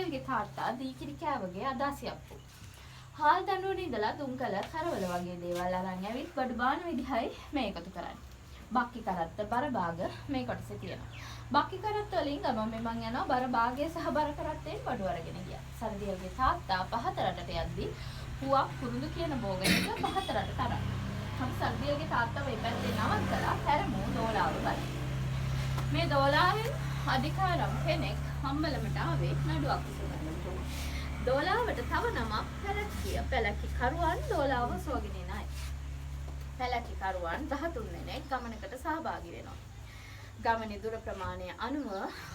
සරදියල්ගේ තාත්තා දීකිරි කෑවගේ අදාසියප්පු. හාල් දඬුවනේ ඉඳලා දුම්කල කරවල වගේ දේවල් අරන් ඇවිත් බඩු බාන විදිහයි මේ එකතු කරන්නේ. බක්කි කරත්ත බර භාග මේ කොටසේ තියෙනවා. බක්කි කරත්ත වලින් ගමන් මෙමන් යනවා බර භාගයේ සහ බර කරත්තෙන් බඩු අරගෙන ගියා. සරදියල්ගේ තාත්තා පහත රටට යද්දී පුවක් කුරුඳු කියන බෝගනක පහත රටට අරන්. අපි සරදියල්ගේ තාත්තා මේ පැත්තේ නවත්තලා හැරමු දෝලාව බලන්න. මේ දෝලාවෙන් අධිකාරම් කෙනෙක් හම්බලමට ආවේ නඩුවක් විසඳන්න. දෝලාවට තව නමක් පැලැක්කිය. පැලැක්කි කරුවන් දෝලාව සොගෙන එන අය. පැලැක්කි කරුවන් 13 දෙනෙක් ගමනකට සහභාගී වෙනවා. ගමනේ දුර ප්‍රමාණය අනුව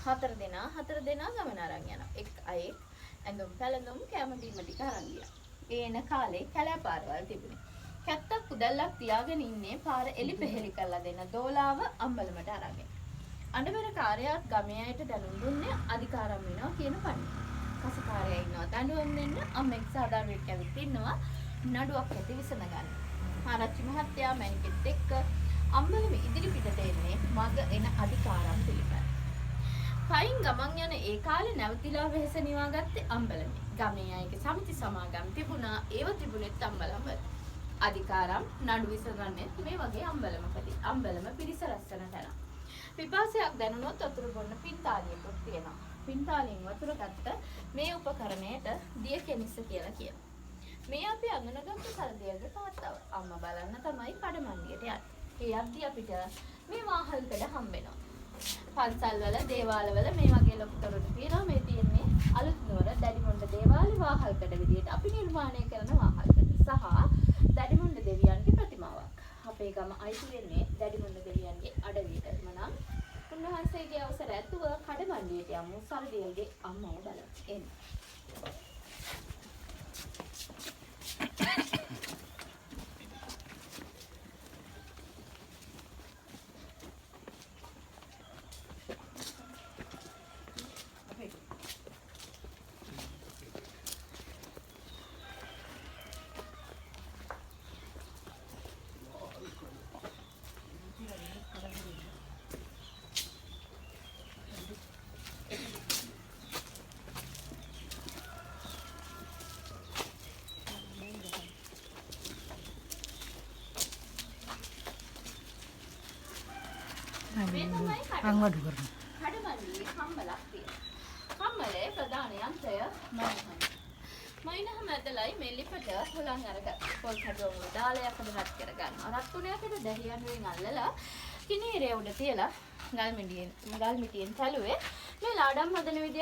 4 දෙනා ගමන අරන් යනවා. එක් අයෙක් ඇඳුම් පැළඳුම් කැම බීම ටික අරන් ගියා. ඒ එන කාලේ කැලෑපාරවල් තිබුණේ. කැත්තක් කුදල්ලක් තියාගෙන ඉන්නේ පාර එලි පෙහෙලි කරලා දෙන දෝලාව අම්බලමට අරගෙන. අඬබර කාර්යයක් ගමේ අයට දැනුම් දුන්නේ අධිකාරම් වෙනවා කියන පණිවිඩය. කසකාරයා ඉන්නවා දඬුවම් දෙන්න අම්මෙක් සාදාරුවෙක් ඇවිත් ඉන්නවා නඩුවක් ඇති විසඳ ගන්න. ආරච්චි මහත්තයා මැනිකෙත් එක්ක අම්බලම ඉදිරි පිටට එන්නේ මග එන අධිකාරම් පිළිපැද. පයින් ගමන් යන ඒ කාලේ නැවතිලා වෙහෙස නිවාගත්තේ අම්බලමේ. ගමේ අයගේ සමිති සමාගම් තිබුණා ඒව තිබුණෙත් අම්බලම. අධිකාරම් නඩු විසඳන්නේ මේ වගේ අම්බලමකදී. අම්බලම පිරිස රැස්වන තැන. පිපාසයක් දැනුනොත් වතුර බොන්න පින්තාලියකුත් තියෙනවා. පින්තාලියෙන් වතුර ගත්ත මේ උපකරණයට දිය කෙනිස්ස කියලා කියනවා. මේ අපි අඳුනගත්ත සරදියල්ගේ තාත්තව. අම්මා බලන්න තමයි කඩමණ්ඩියට යන්නේ. ඒ යද්දි අපිට මේ වාහල්කඩ හම්බෙනවා. පන්සල්වල දේවාලවල මේ වගේ ලොකු තොරතුරු තියෙනවා. මේ තියෙන්නේ අලුත් නුවර දැඩිමුණ්ඩ දේවාලේ වාහල්කඩ විදියට අපි නිර්මාණය කරන වාහල්කඩ සහ දැඩිමුණ්ඩ දෙවියන්ගේ ප්‍රතිමාවක්. අපේ ගම අයිති වෙන්නේ දැඩිමුණ්ඩ දෙවියන්ගේ අඩවියට. මනම් උන්වහන්සේගේ අවසර ඇතුව කඩමණ්ඩියට යමු සරදියල්ගේ අම්මව බලන්න. එන්න. අංගඩු කරන කඩමණ්ඩියේ කම්බලක් තියෙනවා. කම්බලේ ප්‍රධාන යන්ත්‍රය මයිනහම. මයිනහම ඇදලයි මෙල්ලිපට හොලන් අරගත්තා. පොල් කඩුව දාලා යකඩ රත් කරගන්නවා. රත් කුණයකට දැහි අඬුවෙන් අල්ලලා කිනීරේ උඩ තියලා ගල් මිටියෙන් තැළුවේ මේ ලාඩම් හදන විදිය